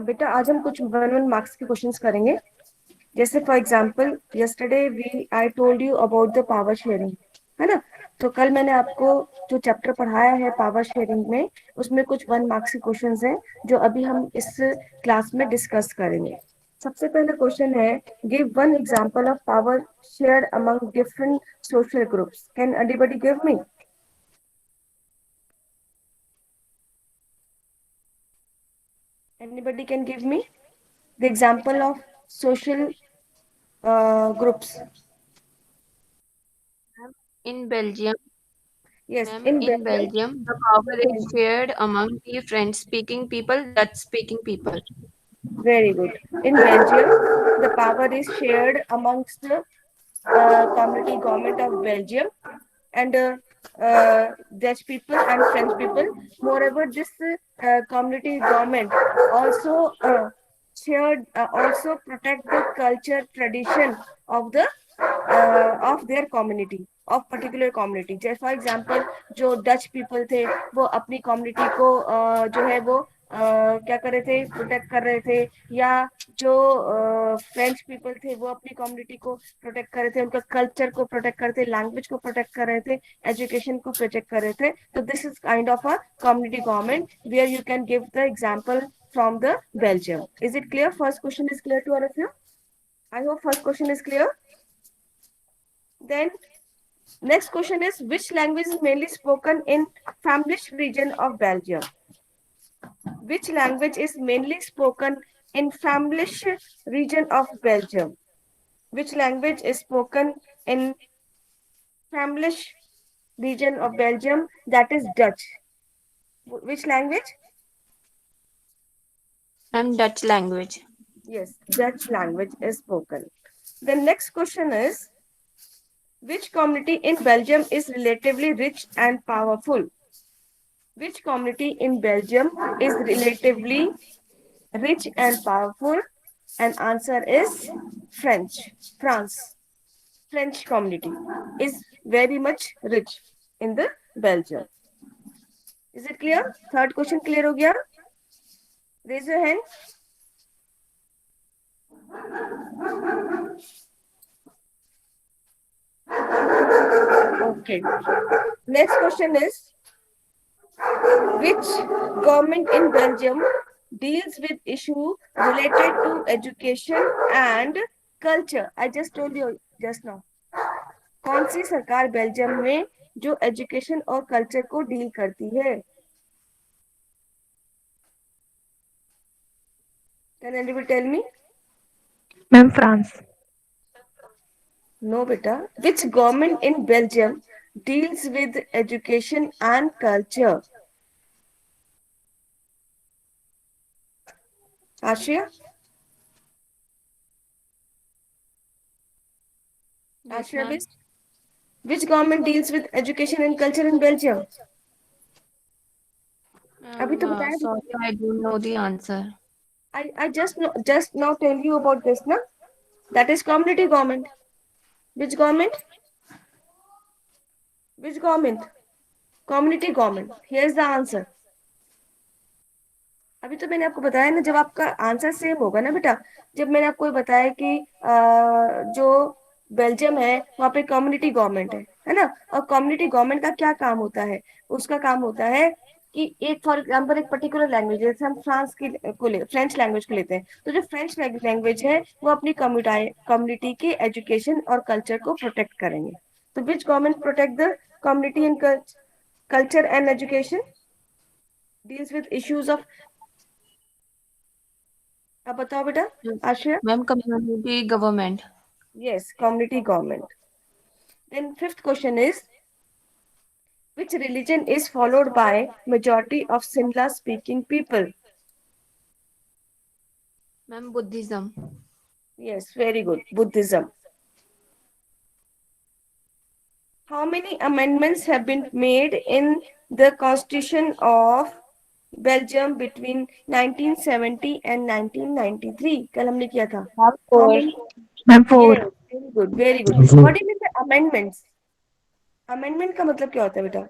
बेटा आज हम कुछ 1 1 मार्क्स के क्वेश्चंस करेंगे। जैसे for example yesterday we I told you about the power sharing, है ना। तो कल मैंने आपको जो चैप्टर पढ़ाया है पावर शेयरिंग में, उसमें कुछ 1 मार्क्स के क्वेश्चंस हैं जो अभी हम इस क्लास में डिस्कस करेंगे। सबसे पहला क्वेश्चन है, give one example of power shared among different social groups. Can anybody give me? Anybody can give me the example of social groups? In Belgium, Yes, ma'am, in in Belgium. Belgium, the power is shared among the French-speaking people, Dutch-speaking people. Very good. In Belgium, the power is shared amongst the community government of Belgium and Dutch people and French people. Moreover, this community government also also protect the culture tradition of the of their community of particular community. जैसे for example जो Dutch people थे वो अपनी community को जो है वो क्या कर रहे थे, प्रोटेक्ट कर रहे थे। या जो फ्रेंच पीपल थे वो अपनी कम्युनिटी को प्रोटेक्ट कर रहे थे, उनका कल्चर को प्रोटेक्ट कर रहे थे, लैंग्वेज को प्रोटेक्ट कर रहे थे, एजुकेशन को प्रोटेक्ट कर रहे थे। तो this is kind of a community government where you can give the example from the Belgium. Is it clear? First question is clear to all of you? I hope first question is clear. Then next question is, which language is mainly spoken in Flemish region of Belgium? Which language is mainly spoken in Flemish region of Belgium? Which language is spoken in Flemish region of Belgium? That is Dutch. Which language? Ma'am, Dutch language. Yes, Dutch language is spoken. The next question is, which community in Belgium is relatively rich and powerful? Which community in Belgium is relatively rich and powerful? And answer is French. France. French community is very much rich in the Belgium. Is it clear? Third question clear हो गया? Raise your hand. Okay. Next question is, which government in Belgium deals with issue related to education and culture? I just told you just now. कौन सी सरकार Belgium में जो education और culture को deal करती है? Can anybody tell me? Ma'am France. No, beta. Which government in Belgium deals with education and culture? Ashia? Yes, Ashia, ma'am. which government deals with education and culture in Belgium? अभी तो बताया भी Sorry, I don't know the answer. I just now tell you about this, na? That is community government. Which government? Which government? Community government. Here is the answer. अभी तो मैंने आपको बताया ना, जब आपका आंसर सेम होगा ना बेटा, जब मैंने आपको ये बताया कि जो बेल्जियम है वहाँ पे कम्युनिटी गवर्नमेंट है ना। और कम्युनिटी गवर्नमेंट का क्या काम होता है? उसका काम होता है कि एक फॉर एग्जाम्पल एक पर्टिकुलर लैंग्वेज, जैसे हम फ्रांस की फ्रेंच लैंग्वेज को लेते हैं, तो जो फ्रेंच लैंग्वेज है वो अपनी कम्युनिटी के एजुकेशन और कल्चर को प्रोटेक्ट करेंगे। तो which government protect the community and culture and education, deals with issues of? अब बताओ बेटा आश्रय। Ma'am, community government. Yes, community government. Then fifth question is, which religion is followed by majority of Simla speaking people? Ma'am, Buddhism. Yes, very good. Buddhism. How many amendments have been made in the constitution of Belgium between 1970 and 1993? कल हमने किया था. Ma'am, How four. many? Ma'am Yes, 4। very good, very good. What do you mean by amendments? Amendment का मतलब क्या होता है बेटा?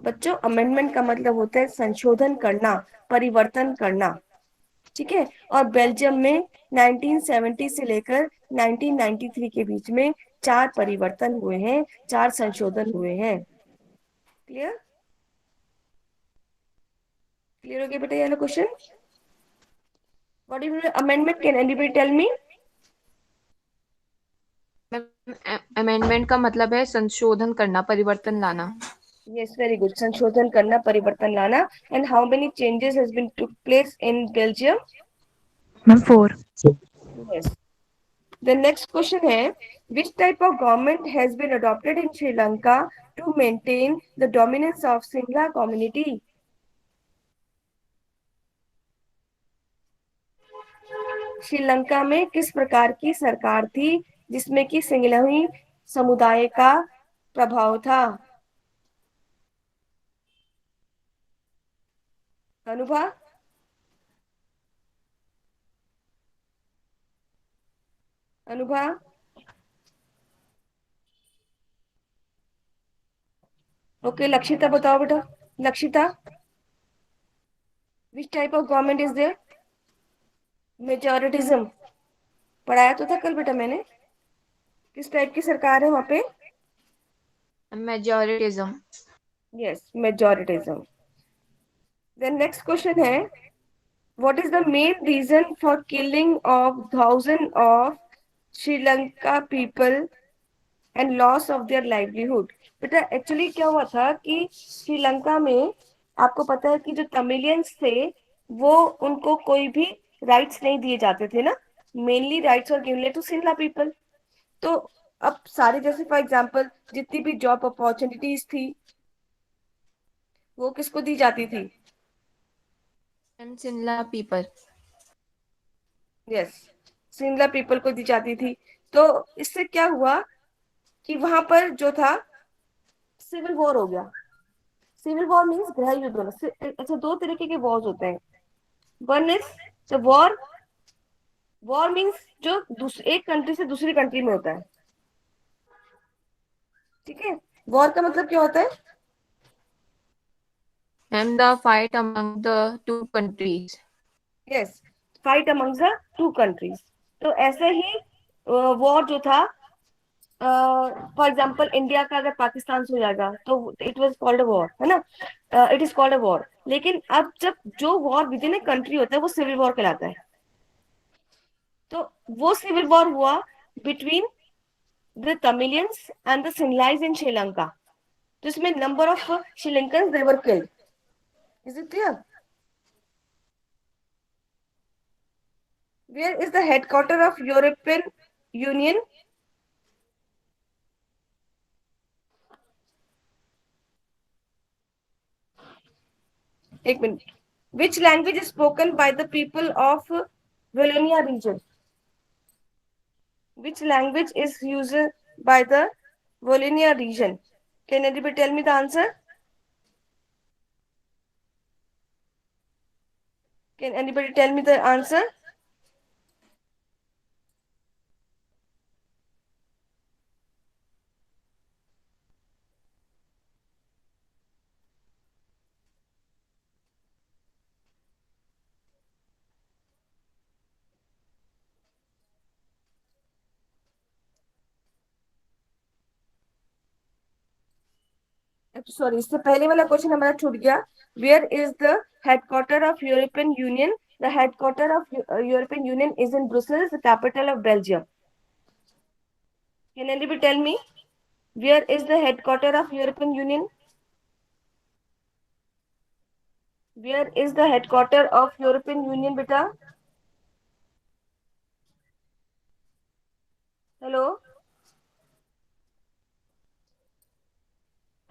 बच्चों अमेंडमेंट का मतलब होता है संशोधन करना, परिवर्तन करना, ठीक है। और बेल्जियम में 1970 से लेकर 1993 के बीच में 4 परिवर्तन हुए हैं, 4 संशोधन हुए हैं। क्लियर? क्लियर हो गया बेटा ये वाला question? What is amendment? Can anybody tell me? Amendment का मतलब है संशोधन करना, परिवर्तन लाना। Yes, very good. संशोधन करना, परिवर्तन लाना। And how many changes has been took place in Belgium? Ma'am 4। Yes. The next question है, which type of government has been adopted in Sri Lanka to maintain the dominance of Singla community? Sri Lanka में किस प्रकार की सरकार थी जिसमें कि सिंगलवी समुदाय का प्रभाव था? अनुभा? अनुभा? ओके, लक्षिता बताओ बेटा। Lakshita, which type of government is there? Majoritism पढ़ाया तो था कल बेटा मैंने। किस टाइप की सरकार है वहां पे? मेजोरिटिज्म। यस, मेजोरिटिज्म। देन नेक्स्ट क्वेश्चन है, what is the main reason for killing of thousands of Sri Lanka people and loss of their livelihood? बेटा एक्चुअली क्या हुआ था कि श्रीलंका में आपको पता है कि जो तमिलियंस थे वो उनको कोई भी राइट्स नहीं दिए जाते थे ना। मेनली राइट्स और गिवन टू सिंहला पीपल। तो अब सारे जैसे फॉर एग्जांपल जितनी भी जॉब अपॉर्चुनिटीज थी वो किसको दी जाती थी? And Sinhala people. Yes, Singla people को दी जाती थी। तो इससे क्या हुआ कि वहां पर जो था सिविल वॉर हो गया। सिविल वॉर मीन्स गृह युद्ध होना। अच्छा, 2 तरीके के वॉर्स होते हैं। One is the war. War means जो एक कंट्री से दूसरी कंट्री में होता है, ठीक है। वॉर का मतलब क्या होता है? And the fight among the two countries. Yes, fight among the two countries. तो ऐसे ही वॉर जो था, फॉर एग्जाम्पल इंडिया का अगर पाकिस्तान से हो जाएगा तो it was called a war, है ना। It is called a war. लेकिन अब जब जो war within a country होता है वो सिविल वॉर कहलाता है। तो वो सिविल वॉर हुआ between the Tamilians and the Sinhalese in Sri Lanka, जिसमें number of Sri Lankans they were killed. Is it clear? Where is the headquarter of European Union? एक minute. Which language is spoken by the people of Wallonia region? Which language is used by the Wallonia region? Can anybody tell me the answer? Can anybody tell me the answer? Sorry, इससे पहले वाला question हमारा छूट गया। Where is the headquarter of European Union? The headquarter of European Union is in Brussels, the capital of Belgium. Can anybody tell me where is the headquarter of European Union? Where is the headquarter of European Union बेटा? Hello,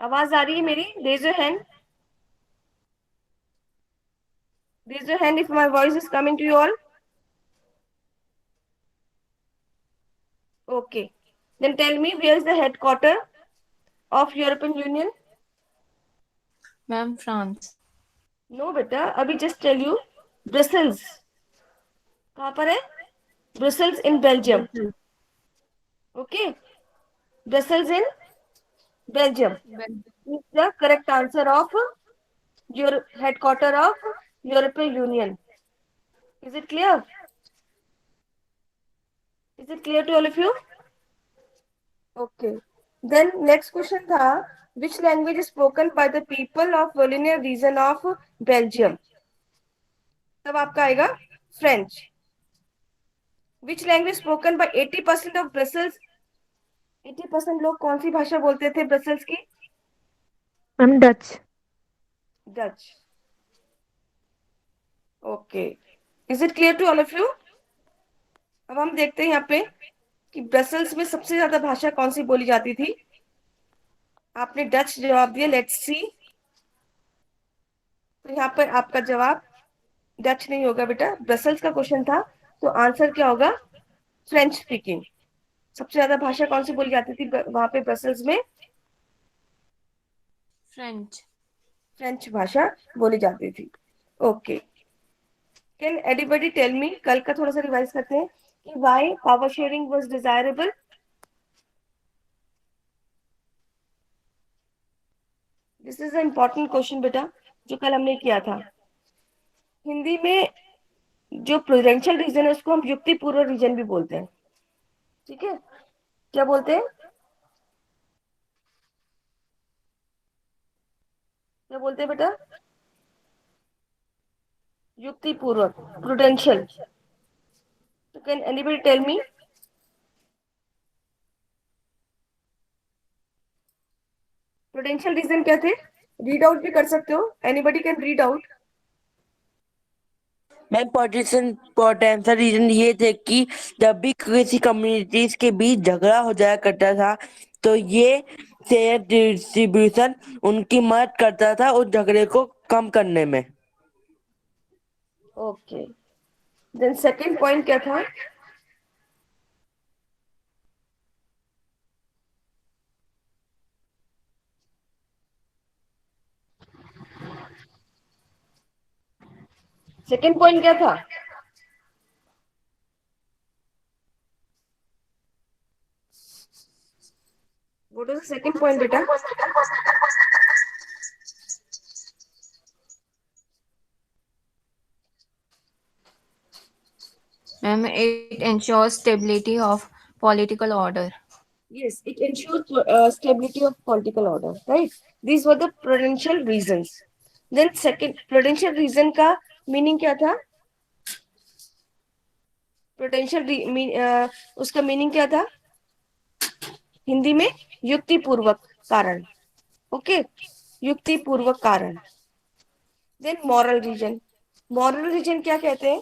आवाज आ रही है मेरी? Raise your hand. Raise your hand if my voice is coming to you all. Okay. Then tell me where is the headquarter of European Union? Ma'am France. No बेटा, अभी just tell you Brussels। कहाँ पर है? Brussels in Belgium। Okay. Brussels in Belgium Bel- is the correct answer of your headquarter of European Union. Is it clear? Is it clear to all of you? Okay. Then next question था, which language is spoken by the people of Wallonia region of Belgium? तब आपका आएगा French. Which language spoken by 80% of Brussels? 80% लोग कौन सी भाषा बोलते थे Brussels की? Ma'am Dutch. Dutch. Okay. Is it clear to all of you? अब हम देखते हैं यहाँ पे कि ब्रसेल्स में सबसे ज्यादा भाषा कौन सी बोली जाती थी. आपने डच जवाब दिया. Let's see. तो यहाँ पर आपका जवाब डच नहीं होगा बेटा, ब्रसेल्स का क्वेश्चन था. तो आंसर क्या होगा? French speaking. सबसे ज्यादा भाषा कौन सी बोली जाती थी वहां पे ब्रसेल्स में? French. फ्रेंच भाषा बोली जाती थी. Okay. Can anybody tell me, कल का थोड़ा सा रिवाइज करते हैं कि why power sharing was desirable. This is a important question बेटा, जो कल हमने किया था. हिंदी में जो प्रूडेंशियल रीजन है उसको हम युक्तिपूर्व रीजन भी बोलते हैं. ठीक है, क्या बोलते हैं? क्या बोलते हैं बेटा? युक्तिपूर्वक, प्रूडेंशियल. तो can anybody tell me? Prudential reason क्या थे? रीड आउट भी कर सकते हो. Anybody can read out. Ma'am potential reason ये थे कि जब भी किसी कम्युनिटीज के बीच झगड़ा हो जाया करता था तो ये शेयर डिस्ट्रीब्यूशन उनकी मदद करता था उस झगड़े को कम करने में. ओके. देन सेकंड पॉइंट क्या था? सेकंड पॉइंट क्या था? What was the second point बेटा? Ma'am, it ensures stability of political order. Yes, it ensures stability of political order, right? These were the prudential reasons. Then second, prudential reason का meaning क्या था? उसका meaning क्या था हिंदी में? युक्तिपूर्वक कारण. Okay, युक्तिपूर्वक कारण. Then moral reason. Moral reason क्या कहते हैं?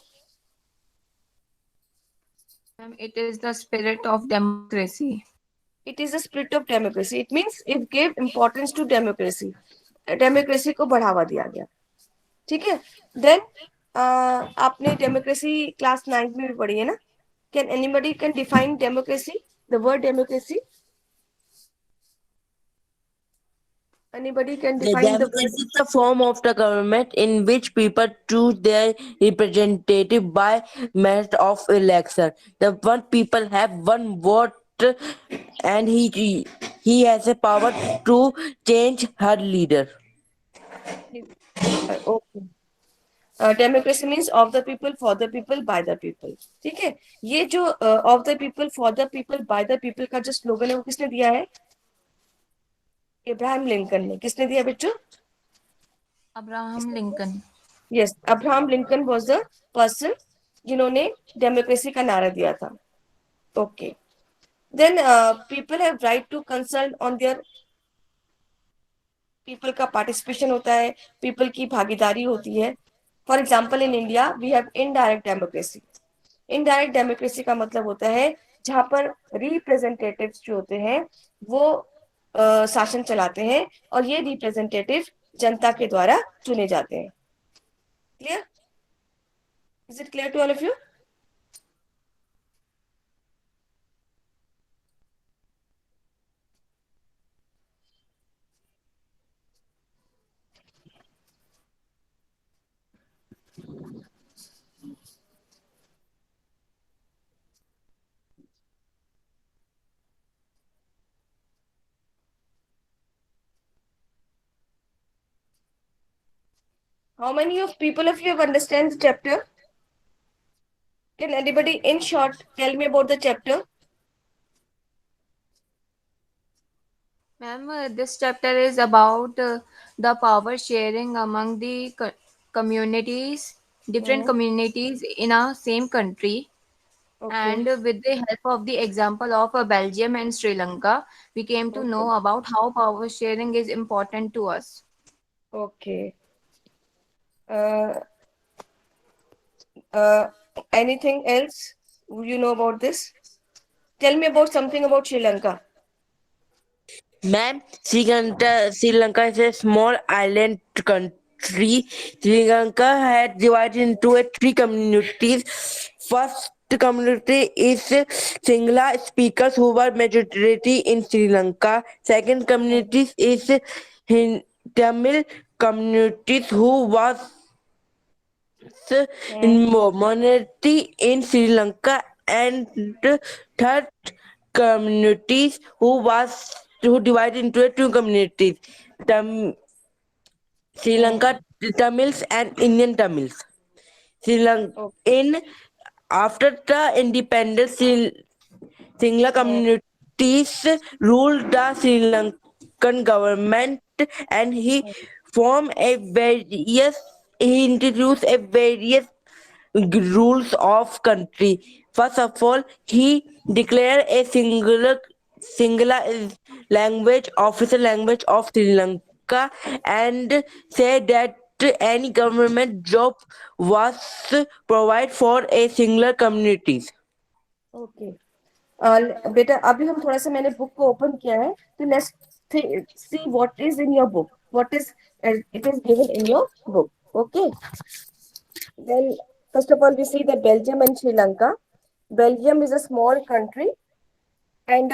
Ma'am, it is the spirit of democracy. It is the spirit of democracy. It means it gave importance to democracy. Democracy को बढ़ावा दिया गया. ठीक है. देन आपने डेमोक्रेसी क्लास 9 में भी पढ़ी है ना? Can anybody can define democracy, the word democracy? Anybody can The define the democracy word? is the form of the government in which people choose their representative by merit of election. The one people have one vote and he has a power to change her leader. Okay. Democracy means of the people, for the people, by the people. ठीक है. ये जो of the people, for the people, by the people का जो slogan है वो किसने दिया है? इब्राहिम लिंकन ने. किसने दिया बच्चों? Abraham Lincoln. Yes, Abraham Lincoln was the person जिन्होंने डेमोक्रेसी का नारा दिया था. Okay. Then people have right to consult on their. People का पार्टिसिपेशन होता है, पीपल की भागीदारी होती है. For example in India we have indirect democracy. Indirect democracy का मतलब होता है जहां पर रिप्रेजेंटेटिव्स जो होते हैं वो शासन चलाते हैं और ये रिप्रेजेंटेटिव जनता के द्वारा चुने जाते हैं. Clear? Is it clear to all of you? How many of people of you have understand the chapter? Can anybody in short tell me about the chapter? Ma'am, this chapter is about the power sharing among the communities, different Hmm. communities in a same country. Okay. And with the help of the example of Belgium and Sri Lanka, we came to Okay. know about how power sharing is important to us. Okay. Uh, uh, Anything else you know about this? Tell me about something about Sri Lanka. Ma'am, Sri Lanka is a small island country. Sri Lanka had divided into three communities. First community is Singla speakers who were majority in Sri Lanka. Second Hmm. community is Tamil communities who was Hmm. in minority in Sri Lanka, and third communities who divided into two communities, Tam, Sri Hmm. Lanka Tamils and Indian Tamils. Sri Lanka Okay. in after the independence, Singla Hmm. communities ruled the Sri Lankan government, and formed a various he introduced a various rules of country. First of all, he declared a singular language, official language of Sri Lanka, and said that any government job was provided for a singular communities. Okay. बेटा अभी हम थोड़ा सा मैंने book को open किया है तो let's see what is in your book what is it is given in your book okay then first of all we see that Belgium and Sri Lanka Belgium is a small country and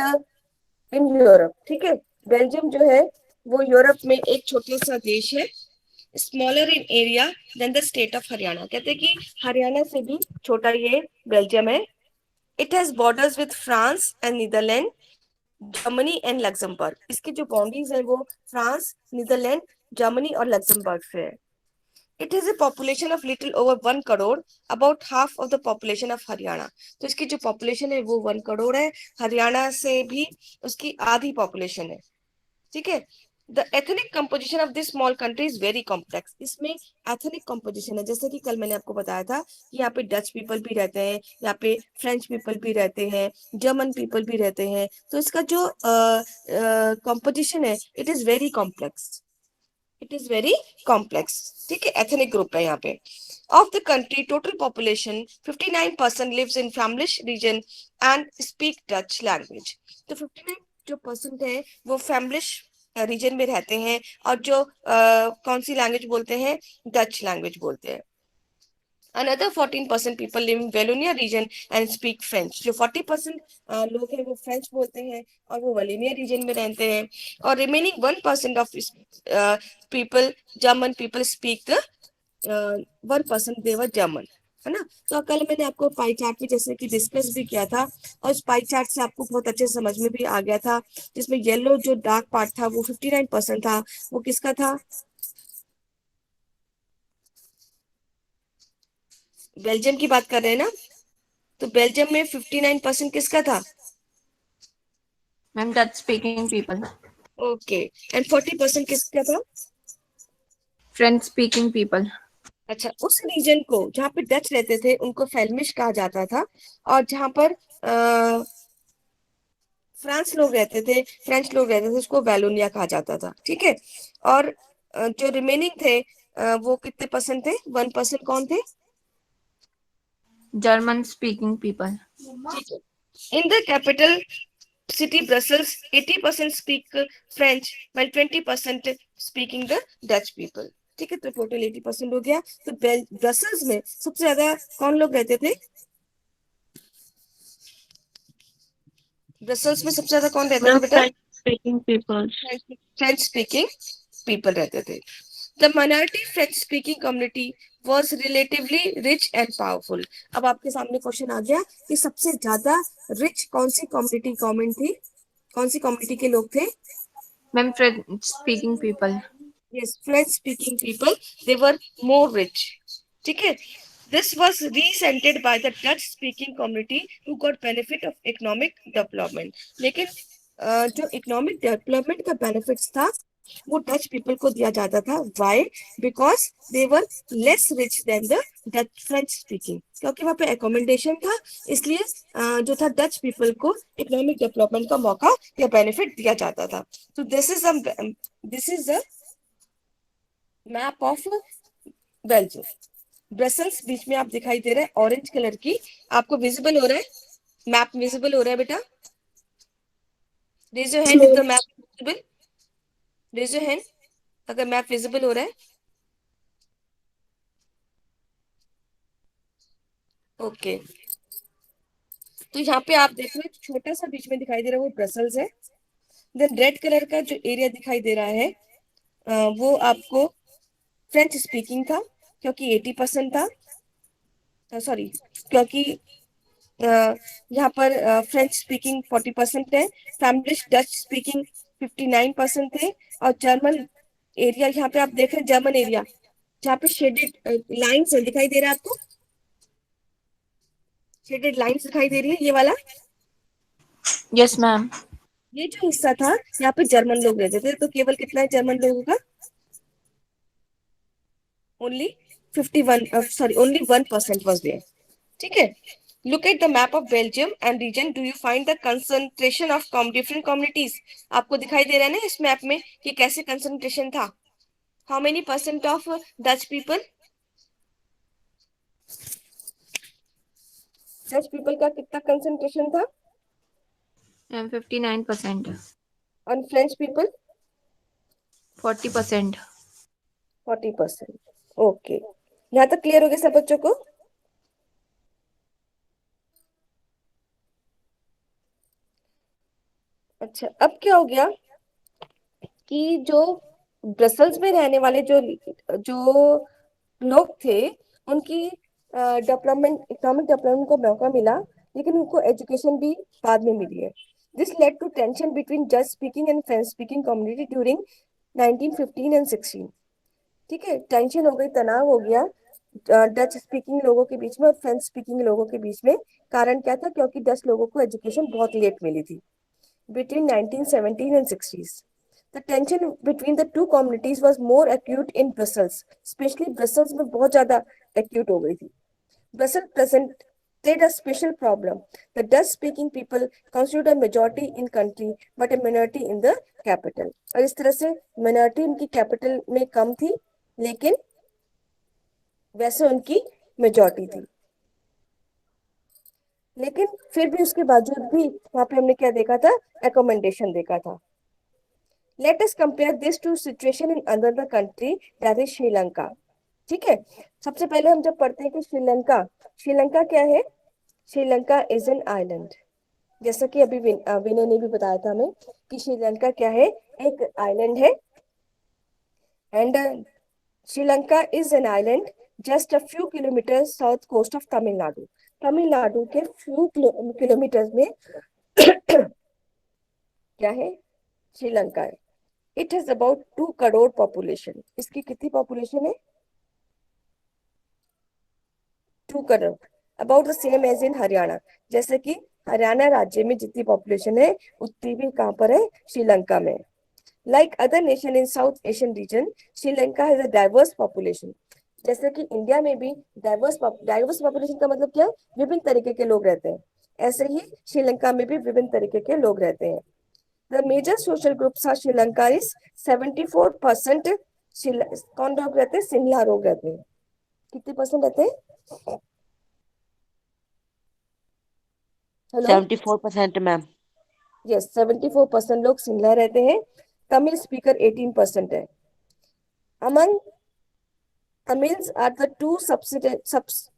in Europe ठीक है Belgium जो है वो Europe में एक छोटा सा देश है smaller in area than the state of Haryana कहते हैं कि हरियाणा से भी छोटा ये बेल्जियम है it has borders with France and Netherland Germany and Luxembourg इसकी जो बाउंड्रीज है वो फ्रांस नीदरलैंड जर्मनी और लग्जमबर्ग से है it has a population of little over 1 crore about half of the population of Haryana तो इसकी जो पॉपुलेशन है वो 1 करोड़ है हरियाणा से भी उसकी आधी पॉपुलेशन है ठीक है the ethnic composition of this small country is very complex इसमें एथनिक कंपोजिशन है जैसे कि कल मैंने आपको बताया था कि यहाँ पे डच पीपल भी रहते हैं यहाँ पे फ्रेंच पीपल भी रहते हैं जर्मन पीपल भी रहते हैं तो इसका जो कंपोजिशन है it is very complex it is very complex ठीक है एथनिक ग्रुप है यहाँ पे of the country total population 59% lives in Flemish region and speak Dutch language तो 59 जो परसेंट है वो फ्लैमिश रीजन में रहते हैं और जो कौन सी लैंग्वेज बोलते हैं डच लैंग्वेज बोलते हैं Another 14% people live in Wallonia region and speak French. जो 40% लोग हैं वो फ्रेंच बोलते हैं और वो वलोनिया रीजन में रहते हैं और remaining 1% of people German people speak the 1% there German है ना तो कल मैंने आपको पाई चार्ट में जैसे कि डिस्कस भी किया था और उस पाई चार्ट से आपको बहुत अच्छे से समझ में भी आ गया था जिसमें येलो जो डार्क पार्ट था वो 59% था वो किसका था बेल्जियम की बात कर रहे हैं ना तो बेल्जियम में 59% किसका था Ma'am, Dutch speaking people, okay and 40% किसका था French speaking people. अच्छा उस रीजन को जहाँ पे डच रहते थे उनको फेल्मिश कहा जाता था और जहाँ पर फ्रांस लोग रहते थे फ्रेंच लोग रहते थे उसको वैलोनिया कहा जाता था ठीक है और जो रिमेनिंग थे वो कितने परसेंट थे 1% कौन थे German speaking people. ठीक है in the capital city Brussels 80% speak French while 20% speaking the Dutch people ठीक है तो टोटल 80% हो गया तो ब्रसल्स में सबसे ज्यादा कौन लोग रहते थे ब्रसल्स में सबसे ज्यादा कौन रहता था बेटा Speaking people. French speaking people रहते थे the minority French speaking community was relatively rich and powerful अब आपके सामने क्वेश्चन आ गया कि सबसे ज्यादा रिच कौन सी कम्युनिटी गवर्नमेंट थी कौन सी कम्युनिटी के लोग थे Ma'am, French speaking people. Yes, French speaking people, they were more rich. ठीक है. This was resented by the Dutch speaking community who got benefit of economic development. लेकिन जो economic development का benefits था वो Dutch people को दिया जाता था. Why? Because they were less rich than the Dutch French speaking. क्योंकि वहाँ पे accommodation था, इसलिए जो था Dutch people को economic development का मौका या benefit दिया जाता था. So this is a map of Belgium. Brussels बीच में आप दिखाई दे रहा है ऑरेंज कलर की. आपको विजिबल हो रहा है? मैप विजिबल हो रहा है बेटा? Raise your hand if the map visible. Raise your hand अगर मैप विजिबल हो रहा है. ओके. तो यहाँ पे आप देख रहे हो छोटा सा बीच में दिखाई दे रहा है वो ब्रसल्स है. देन रेड कलर का जो एरिया दिखाई दे रहा है वो आपको फ्रेंच स्पीकिंग था क्योंकि 80% था. सॉरी, क्योंकि यहाँ पर फ्रेंच स्पीकिंग 40% है, फैमिलिश डच स्पीकिंग 59% थे, और जर्मन एरिया यहाँ पे आप देख रहे हैं जर्मन एरिया जहाँ पे शेडेड लाइंस दिखाई दे रहा है आपको. शेडेड लाइंस दिखाई दे रही है ये वाला. Yes, ma'am. ये जो हिस्सा था यहाँ पे जर्मन लोग रहते थे. तो केवल कितना है जर्मन लोगों का? Only 51, sorry only 1% was there. ठीक है. Look at the map of Belgium and region. Do you find the concentration of different communities? आपको दिखाई दे रहा है ना इस मैप में कि कैसे concentration था. How many percent of Dutch people? Dutch people का कितना concentration था? 59%. On French people? 40%. 40%. Okay. यहाँ तक क्लियर हो गया सब बच्चों को? अच्छा, अब क्या हो गया कि जो ब्रसल्स में रहने वाले जो जो लोग थे उनकी डेवलपमेंट, इकोनॉमिक डेवलपमेंट को मौका मिला, लेकिन उनको एजुकेशन भी बाद में मिली है. This led to tension between Dutch speaking and French speaking community during 1915 and 16. ठीक है. टेंशन हो गई, तनाव हो गया डच स्पीकिंग लोगों के बीच में और फ्रेंच स्पीकिंग लोगों के बीच में. कारण क्या था? क्योंकि डच लोगों को एजुकेशन बहुत लेट मिली थी between 1917 and 60s. The tension between the two communities was more acute in Brussels, especially Brussels में बहुत ज्यादा acute हो गई थी. Brussels presented a special problem. The Dutch-speaking people constitute a majority in country, but a minority in the capital. और इस तरह से minority उनकी capital में कम थी, लेकिन वैसे उनकी majority थी. लेकिन फिर भी उसके बावजूद भी वहां पे हमने क्या देखा था? एकोमेंडेशन देखा था. Let us compare this to situation in another country, that is Sri Lanka. ठीक है. सबसे पहले हम जब पढ़ते हैं कि श्रीलंका, श्रीलंका क्या है? Sri Lanka is an island. जैसा कि अभी विनय ने भी बताया था हमें कि श्रीलंका क्या है? एक आइलैंड है. And Sri Lanka is an island just a few kilometre south coast of Tamil Nadu. Tamil Nadu के फ्यू किलोमीटर में क्या है? श्रीलंका है. It has about 2 crore population. इसकी कितनी पॉपुलेशन है? 2 crore. About the same as in Haryana. जैसे कि हरियाणा राज्य में जितनी पॉपुलेशन है उतनी भी कहाँ पर है? श्रीलंका में. Like other nation in south Asian region, Sri Lanka has a diverse population. जैसे कि इंडिया में भी डाइवर्स पॉपुलेशन का मतलब क्या? विभिन्न तरीके के लोग रहते हैं. ऐसे ही श्रीलंका में भी विभिन्न तरीके के लोग रहते हैं. The major social groups are Sri is 74%. कौन लोग रहते हैं? सिंहला लोग रहते हैं. कितने परसेंट रहते हैं? हेलो. 74% मैम. यस, 74% लोग सिंहला रहते हैं. तमिल स्पीकर 18% है. Among Tamils are the two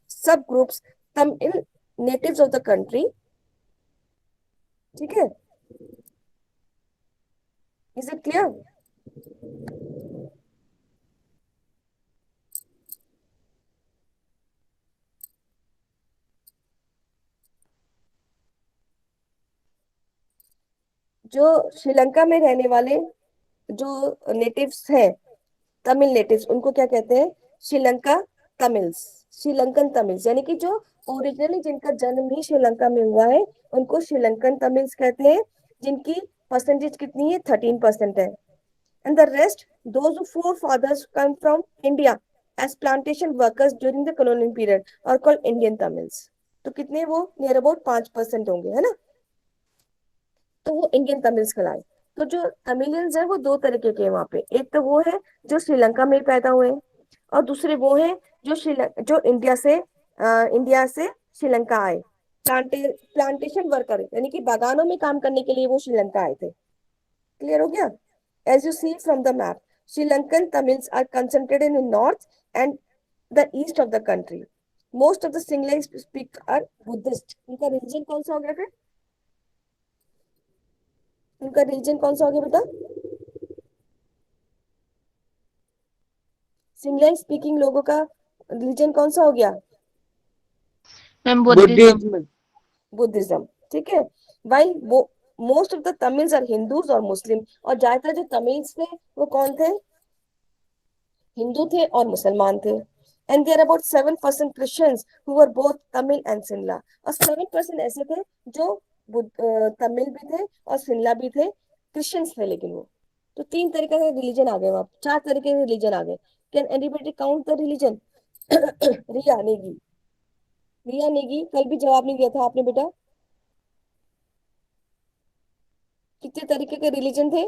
subgroups Tamil natives of the country. ठीक है. Is it clear? जो श्रीलंका में रहने वाले जो नेटिव्स हैं तमिल नेटिव्स, उनको क्या कहते हैं? श्रीलंका तमिल्स, श्रीलंकन तमिल्स, यानी कि जो ओरिजिनली जिनका जन्म ही श्रीलंका में हुआ है उनको श्रीलंकन तमिल्स कहते हैं, जिनकी परसेंटेज कितनी है? 13% है। And the rest, those whose forefathers come from India as plantation workers during the colonial period are called Indian Tamils. तो कितने वो? नियर अबाउट 5% होंगे, है ना? तो वो इंडियन तमिल्स कहलाए। तो जो तमिलियंस है वो दो तरीके के हैं वहां पे, एक तो वो है जो श्रीलंका में पैदा हुए हैं, और दूसरे वो है जो जो इंडिया से श्रीलंका आए, प्लांटेशन वर्कर, यानी कि बागानों में काम करने के लिए वो श्रीलंका आए थे। क्लियर हो गया? As you see from the map, Sri Lankan Tamils are concentrated in the north and the east of the country. Most of the Sinhalese speak are Buddhist. उनका रिलीजन कौन सा हो गया फिर? उनका रिलीजन कौन सा हो गया बेटा? सिंगलाई स्पीकिंग लोगों का रिलीजन कौन सा हो गया? Ma'am Buddhism. Buddhism. बुद्धिज्म। ठीक है। भाई वो most of the Tamils are Hindus और मुस्लिम, और ज्यादातर जो तमिल्स थे वो कौन थे? हिंदू थे और मुसलमान थे। And there about 7% Christians who were both Tamil and Sinhala, और 7% ऐसे थे जो तमिल भी थे और सिंहला भी थे, क्रिश्चियंस थे लेकिन वो। तो तीन तरीके के रिलीजन आ गए वहां, चार तरीके के रिलीजन आ गए। Can anybody count the religion? Riya Negi, Riya Negi, कल भी जवाब नहीं दिया था आपने बेटा। कितने तरीके के रिलीजन थे?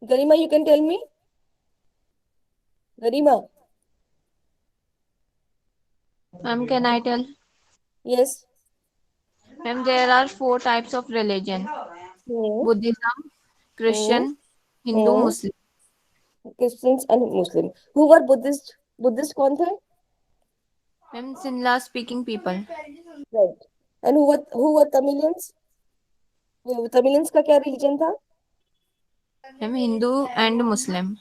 Garima, you can tell me. Garima? Ma'am can I tell? Yes. Ma'am there are 4 types of religion, Buddhism, Christian, Hindu, Muslim. Christians and Muslim. Who were Buddhist? Buddhist कौन थे? Ma'am Sinhala speaking people. Right. And who were Tamilians? Tamilians का क्या religion था? Ma'am Hindu and Muslim.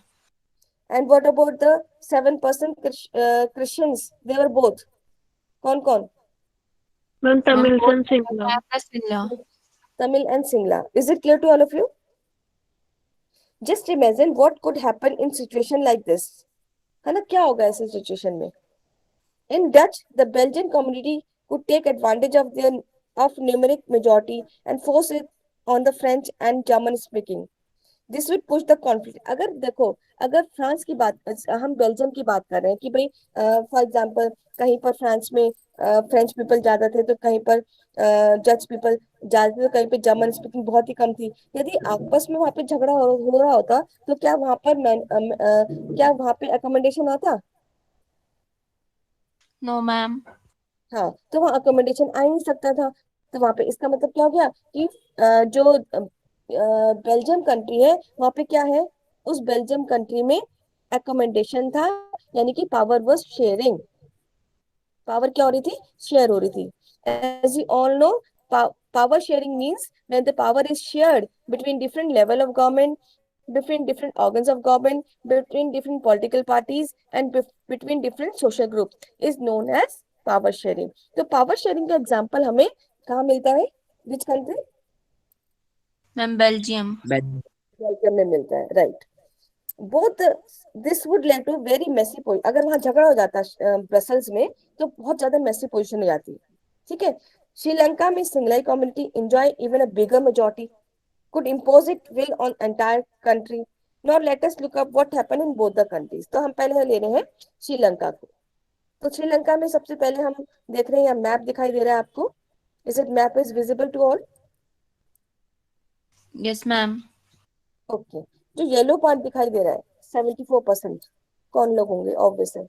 And what about the 7% Christians? They were both. कौन कौन? Ma'am ma'am Tamil both and Singla. Sinhala. Tamil and Sinhala. Is it clear to all of you? Just imagine what could happen in situation like this, है ना? क्या होगा ऐसी situation में? In Dutch, the Belgian community could take advantage of their of numeric majority and force it on the French and German speaking. This would push the conflict. अगर देखो, अगर France की बात, हम बेल्जियम की बात कर रहे हैं कि भाई फॉर एग्जांपल कहीं पर फ्रांस में फ्रेंच पीपल ज्यादा थे, तो कहीं पर डच पीपल ज्यादा थे, तो कहीं पे जर्मन स्पीकिंग बहुत ही कम थी। यदि आपस में वहां पे झगड़ा हो रहा होता तो क्या वहां पर क्या वहां पे अकोमोडेशन होता? No ma'am. हाँ, तो वहाँ अकोमोडेशन आ ही नहीं सकता था। तो वहां पे इसका मतलब क्या हो गया कि जो बेल्जियम कंट्री है वहां पे क्या है, उस बेल्जियम कंट्री में अकोमोडेशन था, यानी कि पावर वाज शेयरिंग। पावर क्या हो रही थी? शेयर हो रही थी। As you all know, power sharing means when the power is shared between different level of government, between different organs of government, between different political parties, and between different social groups is known as power sharing. तो power sharing का example हमें कहाँ मिलता है? Which country? Ma'am Belgium. Belgium में मिलता है, right. Both this would lead to very messy position. अगर वहां झगड़ा हो जाता ब्रसल्स में तो बहुत ज्यादा मेसी पोजिशन हो जाती। ठीक है। श्रीलंका में Sinhalese community enjoy even a bigger majority, could impose its will on entire country. Now let us look up what happened in both the countries. तो हम पहले ले रहे हैं श्रीलंका को। तो श्रीलंका में सबसे पहले हम देख रहे हैं, मैप दिखाई दे रहा है आपको? Is it map is visible to all? Yes ma'am. Okay. जो येलो पार्ट दिखाई दे रहा है 74%, कौन लोग होंगे? ऑब्वियस है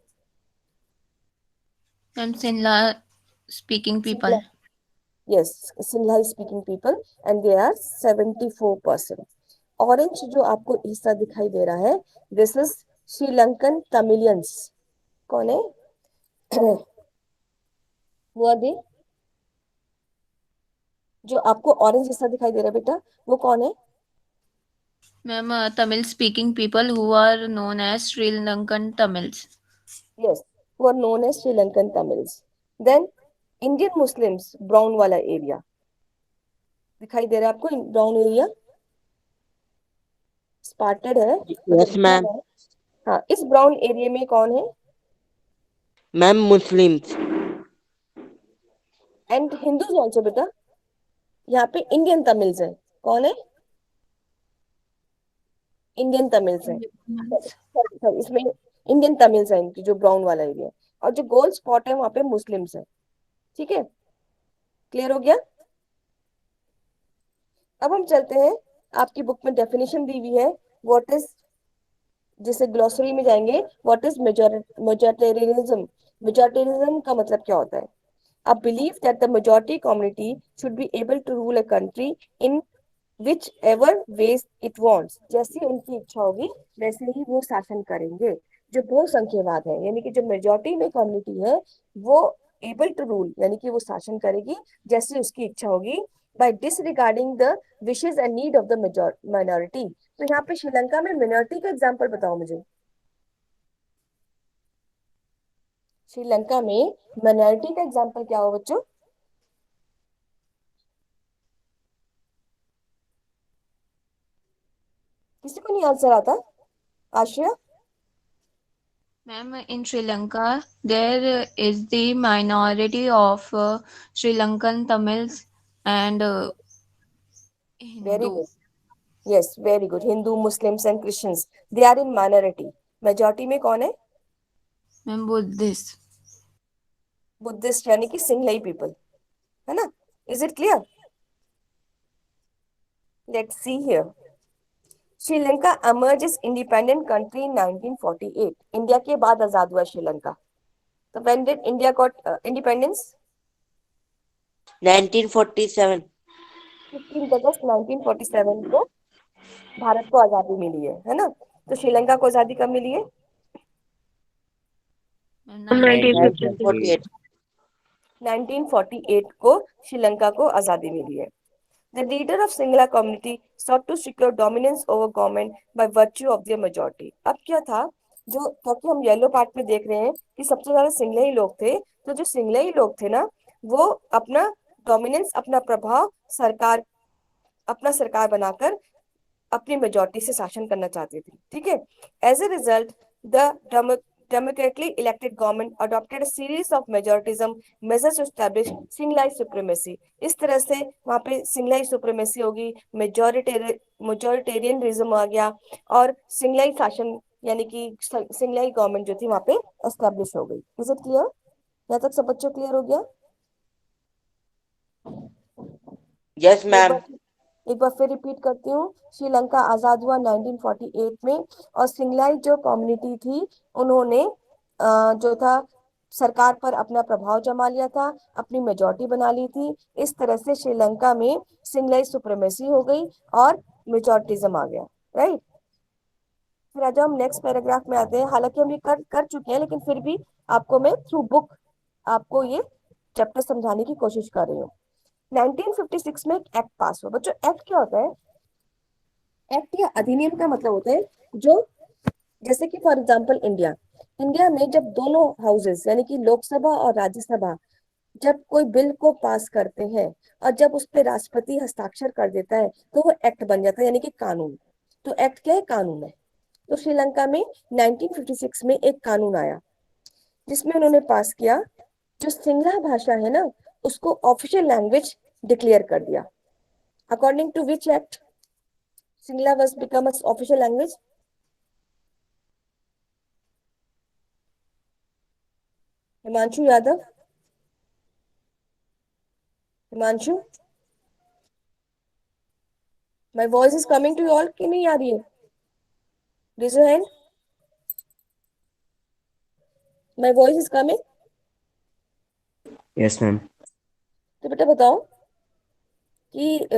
ma'am Sinhala speaking people. Yes, Sinhalese speaking people, and they are 74%। Orange जो आपको हिस्सा दिखाई दे रहा है, दिस इज श्रीलंकन तमिलियंस। कौन है वो? अभी जो आपको ऑरेंज हिस्सा दिखाई दे रहा है बेटा, वो कौन है? Ma'am Tamil speaking people who are known as Sri Lankan Tamils. Yes, who are known as Sri Lankan Tamils. Then Indian Muslims, brown वाला एरिया दिखाई दे रहा है आपको, ब्राउन एरिया। पार्टेड है, Yes, मतलब ma'am. है। हाँ, इस ब्राउन एरिया में कौन है? Ma'am, Muslims. And Hindus also बेटा। यहाँ पे इंडियन तमिल्स है। कौन है? इंडियन तमिल्स है। Indians. सॉरी, इसमें इंडियन तमिल्स है, इनकी जो ब्राउन वाला एरिया। और जो गोल स्पॉट है वहां पे मुस्लिम्स है। ठीक है, क्लियर हो गया? अब हम चलते हैं, आपकी बुक में डेफिनेशन दी हुई है। व्हाट इज, जैसे ग्लोसरी में जाएंगे, व्हाट इज मेजॉरिटेरियनिज्म? मेजॉरिटेरियनिज्म का मतलब क्या होता है? A belief that the majority community should be able to rule a country in whichever ways it wants। जैसी उनकी इच्छा होगी वैसे ही वो शासन करेंगे। जो बहुसंख्यवाद है, यानी कि जो मेजोरिटी में कम्युनिटी है, वो एबल टू रूल, यानी कि वो शासन करेगी जैसी उसकी इच्छा होगी, by disregarding the wishes and need of the minority. तो यहाँ पे श्रीलंका में मिनोरिटी का एग्जाम्पल बताओ मुझे। श्रीलंका में माइनॉरिटी का एग्जाम्पल क्या हो बच्चों? किसी को नहीं आंसर आता? आश्रय? Ma'am, in Sri Lanka, there is the minority of Sri Lankan Tamils and very Hindu. Good, yes very good. Hindu, Muslims and Christians, they are in minority. Majority में कौन है? Ma'am, Buddhist. बुद्धिस्ट, यानी कि सिंगलाई people, है ना? Is it clear? Let's see here. Sri Lanka emerges independent country in 1948। India के बाद आजाद हुआ श्रीलंका। तो when did India got independence? 1947. 15 अगस्त 1947 को भारत को आजादी मिली है ना? तो श्रीलंका को आजादी कब मिली है? Ma'am, 1956। 1948. 1948 को श्रीलंका को आजादी मिली है। The leader of Singla community sought to secure dominance over government by virtue of their majority। अब क्या था, जो, क्योंकि हम येलो पार्ट में देख रहे हैं कि सबसे ज्यादा सिंगले ही लोग थे, तो जो सिंगले ही लोग थे ना, वो अपना डोमिनेंस, अपना प्रभाव, सरकार, अपना सरकार बनाकर अपनी मेजोरिटी से शासन करना चाहती थी। ठीक है, as a result the democratically elected government adopted a series of majoritism measures to establish Singhai supremacy। इस तरह से वहां पे सिंगलाई सुप्रीमेसी होगी, मेजोरिटेरियनिज्म आ गया, और सिंगलाई शासन, यानी कि सिंगलाई गवर्नमेंट जो थी वहां पे एस्टेब्लिश हो गई। Is it clear? यहाँ तक सब बच्चों क्लियर हो गया? Yes, एक बार ma'am. एक बार फिर रिपीट करती हूँ। श्रीलंका आजाद हुआ 1948 में, और सिंगलाई जो कम्युनिटी थी, उन्होंने जो था सरकार पर अपना प्रभाव जमा लिया था, अपनी मेजोरिटी बना ली थी। इस तरह से श्रीलंका में सिंगलाई सुप्रीमेसी हो गई और मेजोरिटिज्म आ गया। राइट, फिर आज हम नेक्स्ट पैराग्राफ में आते हैं। हालांकि हम ये कर कर चुके हैं, लेकिन फिर भी आपको मैं थ्रू बुक आपको ये चैप्टर समझाने की कोशिश कर रही हूँ। 1956 में एक एक्ट पास हुआ। बच्चों, एक्ट क्या होता है? एक्ट या अधिनियम का मतलब होता है जो, जैसे कि फॉर एग्जांपल इंडिया, इंडिया में जब दोनों हाउसेस, यानी कि लोकसभा और राज्यसभा, जब कोई बिल को पास करते हैं और जब उस पर राष्ट्रपति हस्ताक्षर कर देता है, तो वो एक्ट बन जाता है, यानी कि कानून। तो एक्ट क्या है? कानून है। तो श्रीलंका में 1956 में एक कानून आया, जिसमें उन्होंने पास किया, जो सिंगला भाषा है ना, उसको ऑफिशियल लैंग्वेज डिक्लेयर कर दिया। According to which act Singla was become its official language? Himanshu Yadav, Himanshu, my voice is coming to you all कि नहीं आ रही है? Raise your hand. My voice is coming. Yes, ma'am. तो बेटा बताओ कि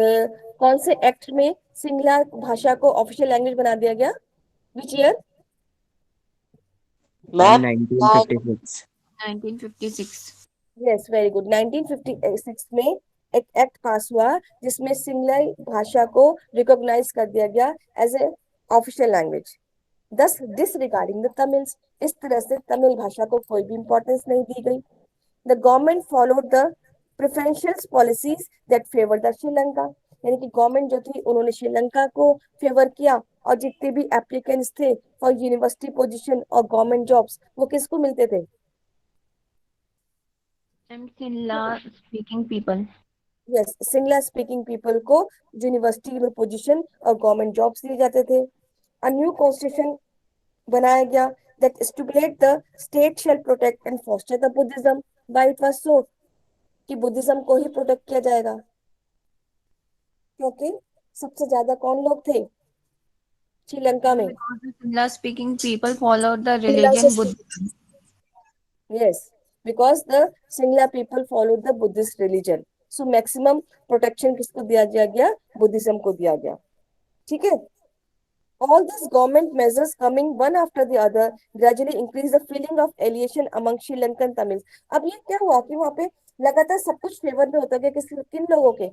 कौन से एक्ट में सिंगला भाषा को ऑफिशियल लैंग्वेज बना दिया गया? Which year? Ma'am, Ma'am, 1956. 1956. Yes, very good. 1956 में एक एक्ट पास हुआ जिसमें सिंगलाई भाषा को रिकॉग्नाइज कर दिया गया एज ए ऑफिशियल लैंग्वेज, दस डिसरिगार्डिंग द तमिल्स। इस तरह से तमिल भाषा को कोई भी इंपॉर्टेंस नहीं दी गई। The government followed the preferential policies that favor the Sri Lanka। यानी कि गवर्नमेंट जो थी उन्होंने श्रीलंका को फेवर किया, और जितने भी एप्लीकेंट्स थे फॉर यूनिवर्सिटी पोजीशन और गवर्नमेंट जॉब्स वो किसको मिलते थे? Ma'am Singla speaking people. Yes, Singla speaking people को यूनिवर्सिटी में पोजीशन और गवर्नमेंट जॉब्स दिए जाते थे। अ न्यू कॉन्स्टिट्यूशन बनाया गया that stipulate the state shall protect and foster the Buddhism. Why it was so कि बुद्धिज्म को ही प्रोटेक्ट किया जाएगा, क्योंकि सबसे ज्यादा कौन लोग थे श्रीलंका मैम में? Because the Sinhala speaking people follow the Sinhalese, religion Buddhism. Yes, because the Sinhala people follow the Buddhist religion, so maximum protection किसको दिया गया? बुद्धिज्म को दिया गया। ठीक है। All these government measures coming one after the other gradually increase the feeling of alienation among Sri Lankan Tamils. अब ये क्या हुआ कि वहां पे लगातार सब कुछ फेवर में होता गया किन लोगों के?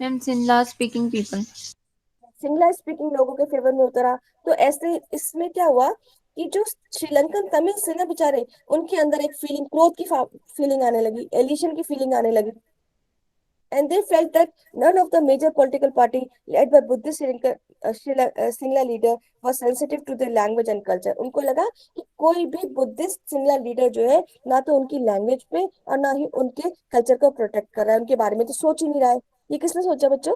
Ma'am Singla speaking people. Singla speaking लोगों के फेवर में उतरा। तो ऐसे इसमें क्या हुआ कि जो श्रीलंकन तमिल से ना बेचारे, उनके अंदर एक फीलिंग, क्रोध की फीलिंग आने लगी, एलिएशन की फीलिंग आने लगी, and they felt that none of the major political party led by Buddhist Singla leader was sensitive to their language and culture. उनको लगा कि कोई भी बुद्धिस्ट सिंगला लीडर जो है ना तो उनकी लैंग्वेज पे और ना ही उनके कल्चर को प्रोटेक्ट कर रहा है, उनके बारे में तो सोच ही नहीं रहा है। ये किसने सोचा बच्चों?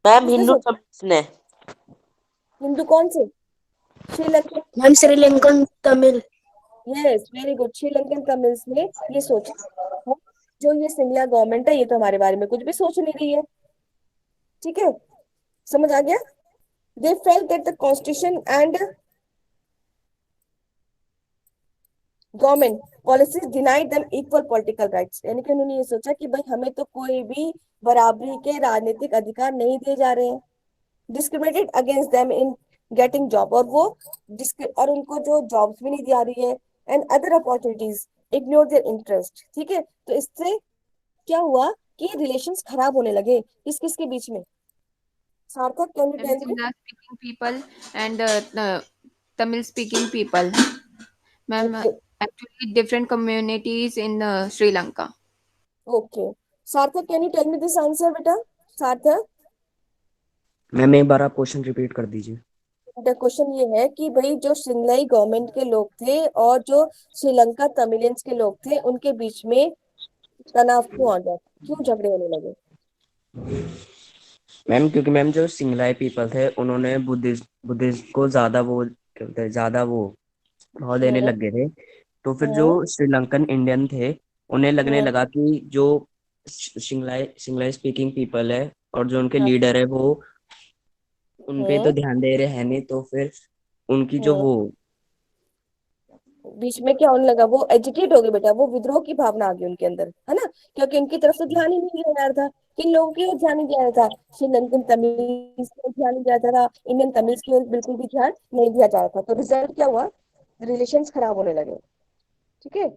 मैम किसने हिंदू सोचा? तमिल ने। हिंदू कौन से? Sri Lankan. Ma'am Sri Lankan Tamil. Yes, very good, Sri Lankan Tamils ने ये सोचा, जो ये सिंगला गवर्नमेंट है ये तो हमारे बारे में कुछ भी सोच नहीं रही है। ठीक है, समझ आ गया? They felt that the constitution and government policies denied them equal political rights. यानी कि उन्होंने ये सोचा कि भाई हमें तो कोई भी बराबरी के राजनीतिक अधिकार नहीं दिए जा रहे हैं, discriminated against them in getting job, और वो और उनको जो जॉब्स भी नहीं दी जा रही है, and other opportunities, ignore their interest. ठीक है, तो इससे क्या हुआ कि रिलेशंस खराब होने लगे किस किस के बीच में? Sarthak, can you ma'am tell me? Sinhala speaking people and Tamil speaking people. Ma'am okay, actually different communities in Sri Lanka. Okay, Sarthak, can you tell me this answer बेटा? सार्थक, मैम एक बार आप क्वेश्चन रिपीट कर दीजिए। द क्वेश्चन ये है कि भाई जो सिंगलाई गवर्नमेंट के लोग थे और जो श्रीलंका तमिलियंस के लोग थे उनके बीच में तनाव क्यों आ गया, क्यों झगड़े होने लगे? मैम क्योंकि मैम जो सिंगलाई पीपल थे उन्होंने बुद्धिस्ट को ज्यादा वो ज्यादा वो भाव देने हम्म, लग गए थे। तो फिर जो हम्म, श्रीलंकन इंडियन थे उन्हें लगने हम्म, लगा कि जो सिंगलाई सिंगलाई स्पीकिंग पीपल है और जो उनके हाँ, लीडर है वो उन पे तो हम्म, ध्यान दे रहे हैं नहीं, तो फिर उनकी जो हम्म, वो बीच में क्या होने लगा, वो एजिटेट हो गए बेटा, वो विद्रोह की भावना आ गई उनके अंदर, है ना? क्योंकि उनकी तरफ से ध्यान ही नहीं दिया जा रहा था। किन लोगों की ओर ध्यान नहीं दिया जा रहा था? श्रीलंकन तमिल की ओर ध्यान नहीं दिया जा रहा, इंडियन तमिल्स की ओर बिल्कुल भी ध्यान नहीं दिया जा रहा था। तो रिजल्ट क्या हुआ? रिलेशंस खराब होने लगे। ठीक है,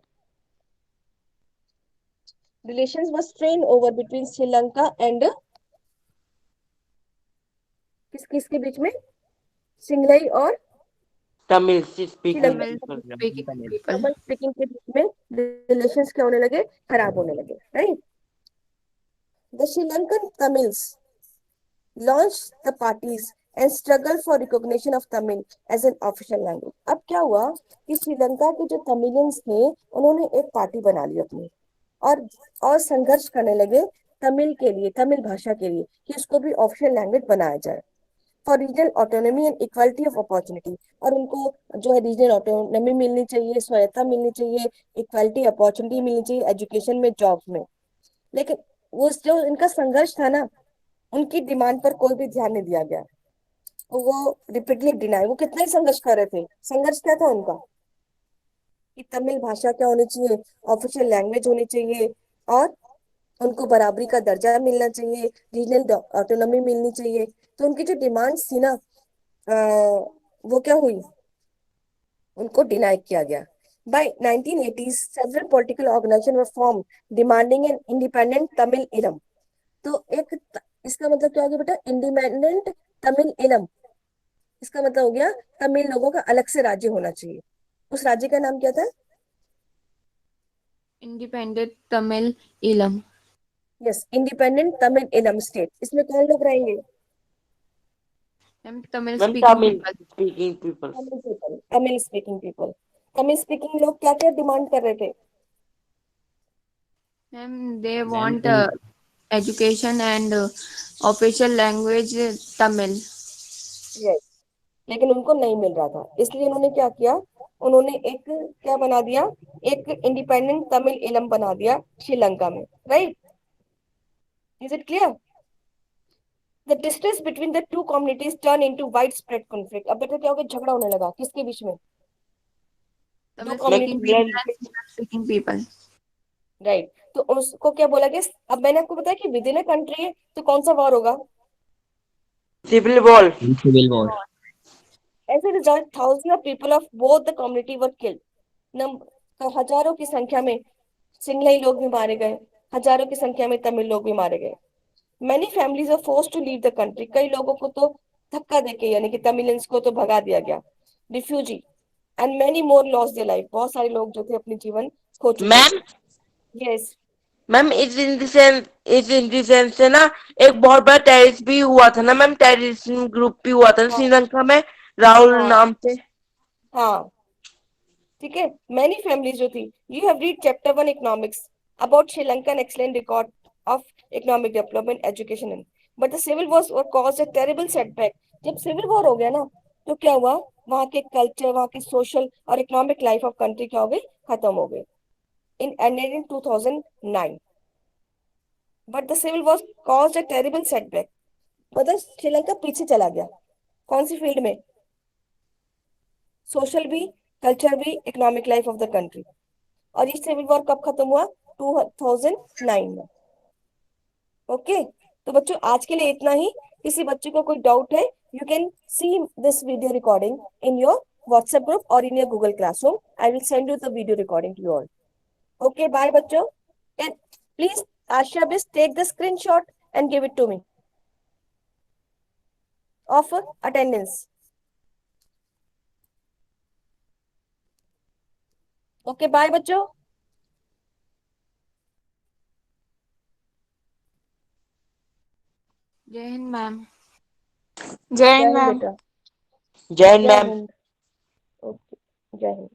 relations was strained over between Sri Lanka and किस किस के बीच में? सिंगलाई और Tamil speaking Sri Lanka Tamil speaking Tamil. people. Tamil speaking के बीच में रिलेशंस क्या होने लगे? खराब होने लगे, right? The Sri Lankan Tamils launched the parties and struggled for recognition of Tamil as an official language. अब क्या हुआ कि श्रीलंका के जो तमिलियंस थे उन्होंने एक पार्टी बना ली अपनी, और संघर्ष करने लगे तमिल के लिए, तमिल भाषा के लिए, कि उसको भी ऑफिशियल लैंग्वेज बनाया जाए, for regional autonomy and equality of opportunity. और उनको जो है रीजनल ऑटोनॉमी मिलनी चाहिए, स्वायत्ता मिलनी चाहिए, इक्वालिटी अपॉर्चुनिटी मिलनी चाहिए एजुकेशन में, जॉब्स में। लेकिन वो जो इनका संघर्ष था ना, उनकी डिमांड पर कोई भी ध्यान नहीं दिया गया, वो रिपीटली डिनाई, वो कितना ही संघर्ष कर रहे थे। संघर्ष क्या था उनका कि तमिल भाषा क्या होनी चाहिए, ऑफिशियल लैंग्वेज होनी चाहिए, और उनको बराबरी का दर्जा मिलना चाहिए, रीजनल ऑटोनॉमी मिलनी चाहिए। तो उनकी जो डिमांड्स थी ना, अ, वो क्या हुई, उनको डिनाई किया गया। By 1980s, several political organizations were formed demanding an independent Tamil Iram. तो इसका मतलब क्या हो गया बेटा? इंडिपेंडेंट तमिल इलम। इसका मतलब हो गया तमिल लोगों का अलग से राज्य होना चाहिए। उस राज्य का नाम क्या था? Independent Tamil Elam. Yes, independent Tamil Elam state. इसमें कौन लोग रहेंगे? Ma'am, Tamil ma'am speaking Tamil people. Speaking people. Tamil people, Tamil speaking people. Tamil speaking लोग क्या क्या डिमांड कर रहे थे? Ma'am, they ma'am want education and official language Tamil. Yes. लेकिन उनको नहीं मिल रहा था, इसलिए उन्होंने क्या किया, उन्होंने एक क्या बना दिया, एक इंडिपेंडेंट तमिल इलम बना दिया श्रीलंका में, right? Is it clear? The distance between the two communities turn into wide spread conflict. अब बेटा क्या हो गया, झगड़ा होने लगा, किसके बीच में? दो Tamil मैं speaking people community, and Sinhala speaking people. Right? तो उसको क्या बोला गया, अब मैंने आपको बताया कि विद इन अ कंट्री है तो कौन सा वॉर होगा? Civil war. civil war. As a result, thousands of people of both the community were killed. तो हजारों की संख्या में सिंगलाई लोग भी मारे गए, हजारों की संख्या में तमिल लोग भी मारे गए। Many families are forced to leave the country. कई लोगों को तो धक्का देके, यानी कि तमिलियंस को तो भगा दिया गया, refugee, and many more lost their life. बहुत सारे लोग जो थे अपने जीवन खो चुके मैम थे। यस, मैम इस इंडिसेंस से ना एक बहुत बड़ा टेररिस्ट भी हुआ था ना मैम, टेररिज्म ग्रुप भी हुआ था ना हाँ श्रीलंका में, राहुल हाँ नाम से। हाँ, ठीक है। मैनी फैमिलीज जो थी, you have read chapter 1 economics about Sri Lankan excellent record of economic development education in, but the civil war cause a terrible setback. जब सिविल वॉर हो गया ना, तो क्या हुआ, वहां के कल्चर, वहां की सोशल और इकोनॉमिक लाइफ ऑफ कंट्री क्या हो गई, खत्म हो गई। In ended in 2009, but the civil war cause a terrible setback. मतलब श्रीलंका पीछे चला गया, कौन सी फील्ड में? सोशल भी, कल्चर भी, economic life of the country. और ये सिविल वॉर कब खत्म हुआ? 2009 में। ओके, तो बच्चों आज के लिए इतना ही। किसी बच्चे को कोई डाउट है, you can see this video recording in your WhatsApp group और in your Google classroom. I will send you the video recording to you all. Okay, bye बच्चों। कैन प्लीज आशा बिस take the screenshot and give it to me of attendance. Okay, bye बच्चों। Jai Hind, ma'am. Jai जय Hind, हिंद ma'am. बेटा, जय हिंद जय ma'am. Hind. Okay, जय हिंद।